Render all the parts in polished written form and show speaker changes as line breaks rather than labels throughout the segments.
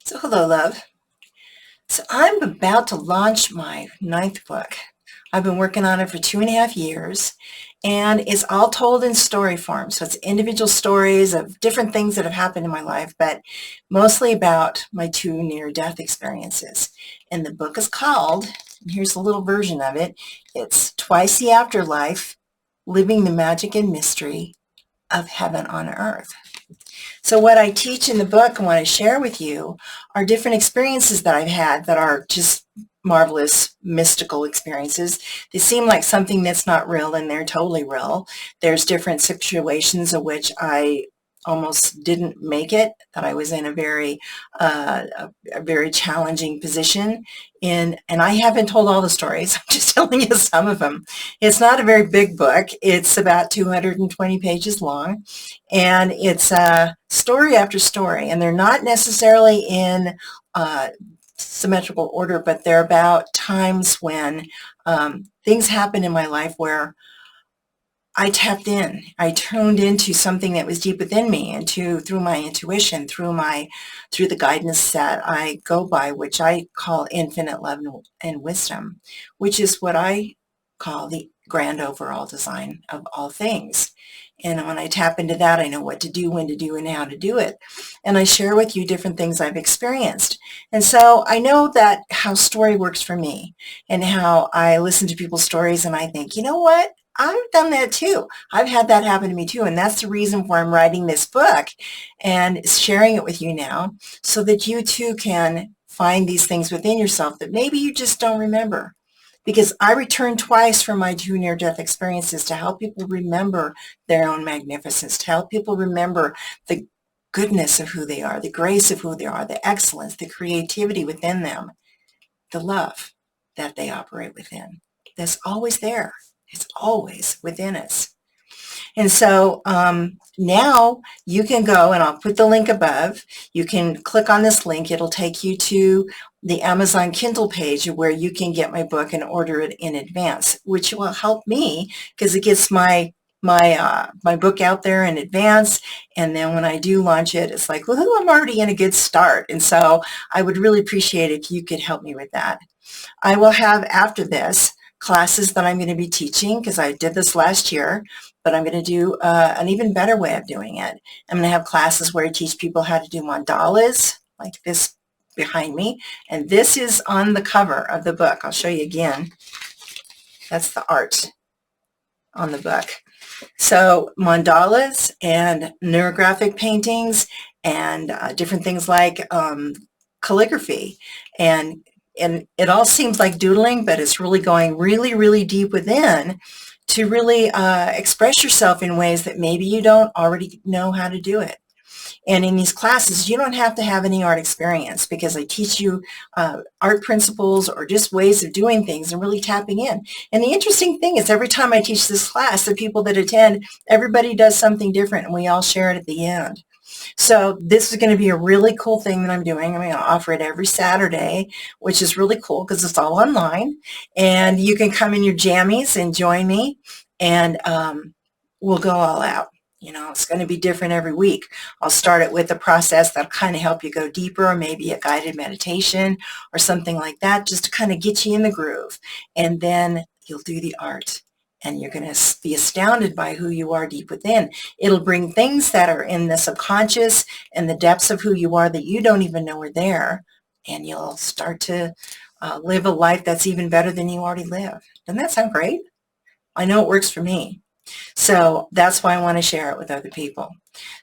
So hello, love. So I'm about to launch my ninth book. I've been working on it for 2.5 years, and it's all told in story form. So it's individual stories of different things that have happened in my life, but mostly about my two near-death experiences. And the book is called, and here's a little version of it, it's Twice the Afterlife, Living the Magic and Mystery of Heaven on Earth. So what I teach in the book and what I share with you are different experiences that I've had that are just marvelous mystical experiences. They seem like something that's not real, and they're totally real. There's different situations in which I almost didn't make it, that I was in a very challenging position in, and I haven't told all the stories. I'm just telling you some of them. It's not a very big book. It's about 220 pages long, and it's story after story, and they're not necessarily in symmetrical order, but they're about times when things happened in my life where I tapped in. I tuned into something that was deep within me, and through my intuition, through the guidance that I go by, which I call infinite love and wisdom, which is what I call the grand overall design of all things. And when I tap into that, I know what to do, when to do, and how to do it. And I share with you different things I've experienced. And so I know that how story works for me, and how I listen to people's stories and I think, you know what? I've done that too. I've had that happen to me too. And that's the reason why I'm writing this book and sharing it with you now, so that you too can find these things within yourself that maybe you just don't remember. Because I returned twice from my two near-death experiences to help people remember their own magnificence, to help people remember the goodness of who they are, the grace of who they are, the excellence, the creativity within them, the love that they operate within. That's always there. It's always within us. And so now you can go, and I'll put the link above. You can click on this link. It'll take you to the Amazon Kindle page where you can get my book and order it in advance, which will help me because it gets my book out there in advance. And then when I do launch it, it's like, woohoo, I'm already in a good start. And so I would really appreciate if you could help me with that. I will have, after this, classes that I'm going to be teaching, because I did this last year, but I'm going to do an even better way of doing it. I'm going to have classes where I teach people how to do mandalas, like this behind me. And this is on the cover of the book. I'll show you again. That's the art on the book. So mandalas and neurographic paintings and different things like calligraphy, and it all seems like doodling, but it's really going really, really deep within to really express yourself in ways that maybe you don't already know how to do it. And in these classes, you don't have to have any art experience, because I teach you art principles or just ways of doing things and really tapping in. And the interesting thing is, every time I teach this class, the people that attend, everybody does something different, and we all share it at the end. So this is going to be a really cool thing that I'm doing. I'm going to offer it every Saturday, which is really cool because it's all online. And you can come in your jammies and join me, and we'll go all out. You know, it's going to be different every week. I'll start it with a process that'll kind of help you go deeper, or maybe a guided meditation or something like that, just to kind of get you in the groove. And then you'll do the art, and you're going to be astounded by who you are deep within. It'll bring things that are in the subconscious and the depths of who you are that you don't even know are there, and you'll start to live a life that's even better than you already live. Doesn't that sound great? I know it works for me. So that's why I want to share it with other people.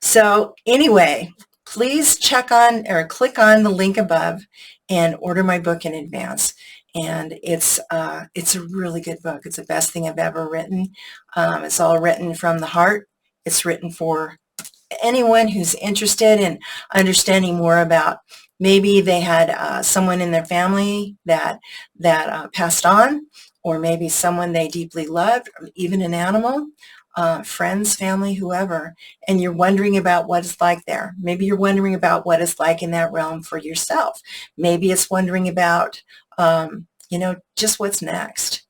So anyway, please check on or click on the link above and order my book in advance. And it's a really good book. It's the best thing I've ever written. It's all written from the heart. It's written for anyone who's interested in understanding more about, maybe they had someone in their family that passed on, or maybe someone they deeply loved, or even an animal, friends, family, whoever, and you're wondering about what it's like there. Maybe you're wondering about what it's like in that realm for yourself. Maybe it's wondering about, just what's next.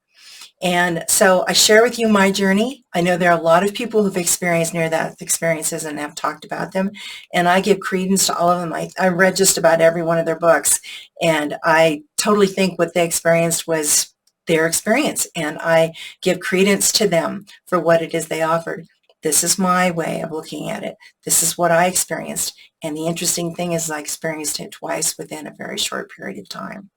And so I share with you my journey. I know there are a lot of people who've experienced near-death experiences and have talked about them, and I give credence to all of them. I read just about every one of their books, and I totally think what they experienced was their experience, and I give credence to them for what it is they offered. This is my way of looking at it. This is what I experienced, and the interesting thing is I experienced it twice within a very short period of time.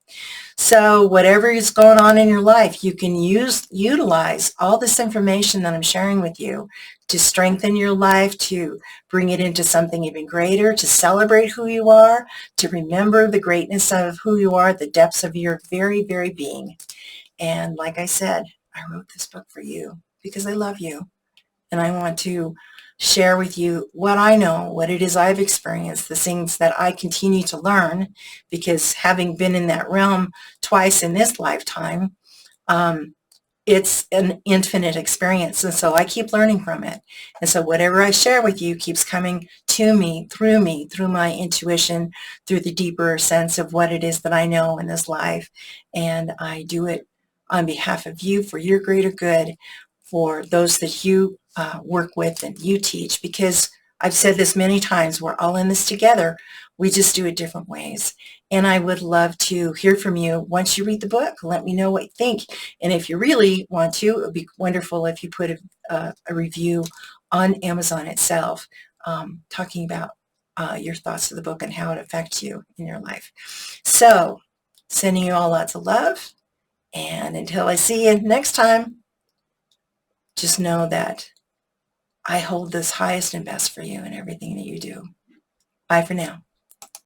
So whatever is going on in your life, you can utilize all this information that I'm sharing with you to strengthen your life, to bring it into something even greater, to celebrate who you are, to remember the greatness of who you are, the depths of your very, very being. And like I said, I wrote this book for you because I love you. And I want to share with you what I know, what it is I've experienced, the things that I continue to learn, because having been in that realm twice in this lifetime, um, it's an infinite experience. And so I keep learning from it. And so whatever I share with you keeps coming to me, through my intuition, through the deeper sense of what it is that I know in this life. And I do it on behalf of you for your greater good, for those that you work with and you teach, because I've said this many times, we're all in this together. We just do it different ways. And I would love to hear from you once you read the book. Let me know what you think. And if you really want to, it would be wonderful if you put a review on Amazon itself, talking about your thoughts of the book and how it affects you in your life. So, sending you all lots of love. And until I see you next time, just know that I hold this highest and best for you in everything that you do. Bye for now.